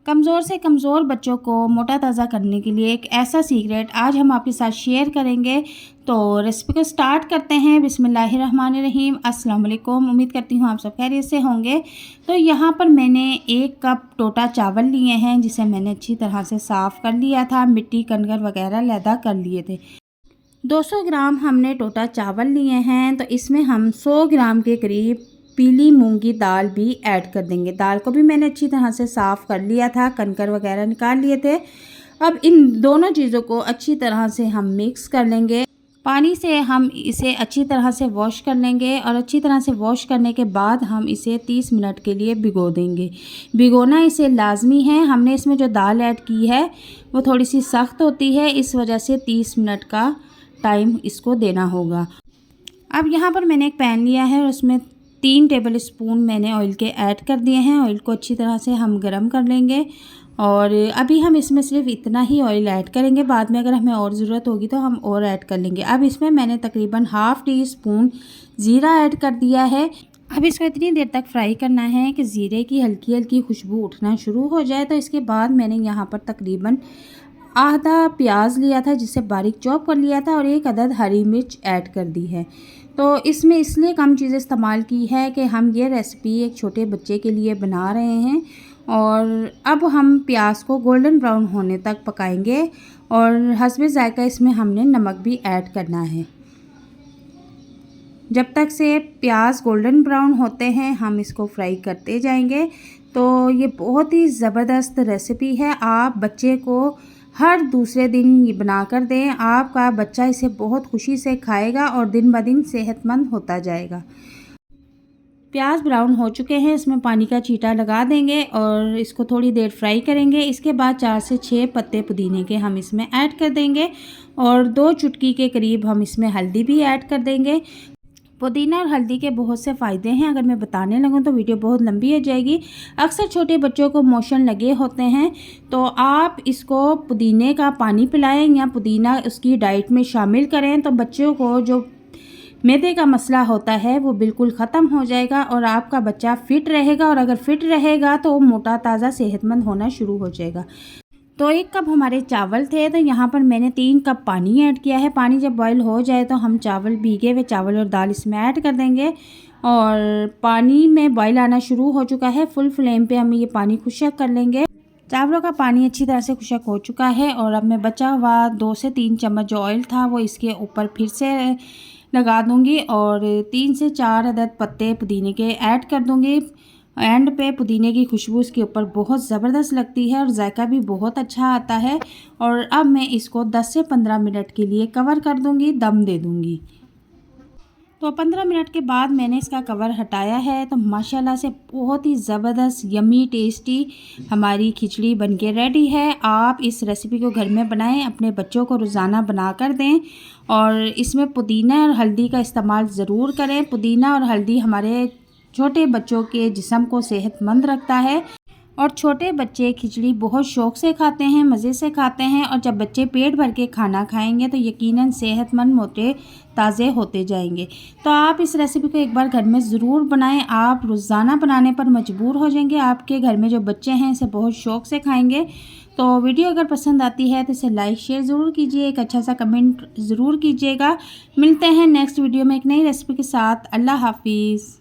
कमज़ोर से कमज़ोर बच्चों को मोटा ताज़ा करने के लिए एक ऐसा सीक्रेट आज हम आपके साथ शेयर करेंगे। तो रेसिपी को स्टार्ट करते हैं। बिस्मिल्लाहिर्रहमानिर्रहीम। अस्सलाम वालेकुम। उम्मीद करती हूँ आप सब खैरियत से होंगे। तो यहाँ पर मैंने 1 कप टोटा चावल लिए हैं, जिसे मैंने अच्छी तरह से साफ़ कर लिया था, मिट्टी कंकर वगैरह लैदा कर लिए थे। 200 ग्राम हमने टोटा चावल लिए हैं। तो इसमें हम 100 ग्राम के करीब पीली मूंग की दाल भी ऐड कर देंगे। दाल को भी मैंने अच्छी तरह से साफ़ कर लिया था, कंकर वगैरह निकाल लिए थे। अब इन दोनों चीज़ों को अच्छी तरह से हम मिक्स कर लेंगे। पानी से हम इसे अच्छी तरह से वॉश कर लेंगे और अच्छी तरह से वॉश करने के बाद हम इसे 30 मिनट के लिए भिगो देंगे। भिगोना इसे लाजमी है। हमने इसमें जो दाल ऐड की है वो थोड़ी सी सख्त होती है, इस वजह से 30 मिनट का टाइम इसको देना होगा। अब यहाँ पर मैंने एक पैन लिया है और उसमें 3 टेबल स्पून मैंने ऑयल के ऐड कर दिए हैं। ऑयल को अच्छी तरह से हम गरम कर लेंगे और अभी हम इसमें सिर्फ इतना ही ऑयल ऐड करेंगे। बाद में अगर हमें और ज़रूरत होगी तो हम और ऐड कर लेंगे। अब इसमें मैंने तकरीबन ½ टी स्पून ज़ीरा ऐड कर दिया है। अब इसको इतनी देर तक फ्राई करना है कि ज़ीरे की हल्की हल्की खुशबू उठना शुरू हो जाए। तो इसके बाद मैंने यहाँ पर तकरीबन आधा प्याज लिया था, जिसे बारीक चॉप कर लिया था, और 1 अदद हरी मिर्च ऐड कर दी है। तो इसमें इसलिए कम चीज़ें इस्तेमाल की है कि हम ये रेसिपी एक छोटे बच्चे के लिए बना रहे हैं। और अब हम प्याज को गोल्डन ब्राउन होने तक पकाएंगे और हस्बे ज़ायका इसमें हमने नमक भी ऐड करना है। जब तक से प्याज गोल्डन ब्राउन होते हैं हम इसको फ्राई करते जाएंगे। तो ये बहुत ही ज़बरदस्त रेसिपी है। आप बच्चे को हर दूसरे दिन ये बना कर दें, आपका बच्चा इसे बहुत खुशी से खाएगा और दिन ब दिन सेहतमंद होता जाएगा। प्याज ब्राउन हो चुके हैं, इसमें पानी का छींटा लगा देंगे और इसको थोड़ी देर फ्राई करेंगे। इसके बाद 4 से 6 पत्ते पुदीने के हम इसमें ऐड कर देंगे और 2 चुटकी के करीब हम इसमें हल्दी भी ऐड कर देंगे। पुदीना और हल्दी के बहुत से फ़ायदे हैं, अगर मैं बताने लगूँ तो वीडियो बहुत लंबी हो जाएगी। अक्सर छोटे बच्चों को मोशन लगे होते हैं, तो आप इसको पुदीने का पानी पिलाएं या पुदीना उसकी डाइट में शामिल करें, तो बच्चों को जो मैदे का मसला होता है वो बिल्कुल ख़त्म हो जाएगा और आपका बच्चा फ़िट रहेगा। और अगर फ़िट रहेगा तो मोटा ताज़ा सेहतमंद होना शुरू हो जाएगा। तो 1 कप हमारे चावल थे, तो यहाँ पर मैंने 3 कप पानी ऐड किया है। पानी जब बॉईल हो जाए तो हम चावल, भीगे हुए चावल और दाल इसमें ऐड कर देंगे। और पानी में बॉईल आना शुरू हो चुका है। फुल फ्लेम पे हम ये पानी खुश्क कर लेंगे। चावलों का पानी अच्छी तरह से खुश्क हो चुका है और अब मैं बचा हुआ 2 से 3 चम्मच जो ऑयल था वो इसके ऊपर फिर से लगा दूँगी और 3 से 4 अदद पत्ते पुदीने के ऐड कर दूँगी। एंड पे पुदीने की खुशबू इसके ऊपर बहुत ज़बरदस्त लगती है और जायका भी बहुत अच्छा आता है। और अब मैं इसको 10 से 15 मिनट के लिए कवर कर दूंगी, दम दे दूंगी। तो 15 मिनट के बाद मैंने इसका कवर हटाया है। तो माशाल्लाह से बहुत ही ज़बरदस्त यमी टेस्टी हमारी खिचड़ी बनके रेडी है। आप इस रेसिपी को घर में बनाएं, अपने बच्चों को रोज़ाना बना कर दें और इसमें पुदीना और हल्दी का इस्तेमाल ज़रूर करें। पुदीना और हल्दी हमारे छोटे बच्चों के जिस्म को सेहतमंद रखता है और छोटे बच्चे खिचड़ी बहुत शौक़ से खाते हैं, मज़े से खाते हैं। और जब बच्चे पेट भर के खाना खाएंगे तो यकीनन सेहतमंद, मोटे ताज़े होते जाएंगे। तो आप इस रेसिपी को एक बार घर में ज़रूर बनाएं। आप रोज़ाना बनाने पर मजबूर हो जाएंगे। आपके घर में जो बच्चे हैं इसे बहुत शौक़ से खाएंगे। तो वीडियो अगर पसंद आती है तो इसे लाइक शेयर ज़रूर कीजिए, एक अच्छा सा कमेंट ज़रूर कीजिएगा। मिलते हैं नेक्स्ट वीडियो में एक नई रेसिपी के साथ। अल्लाह हाफिज़।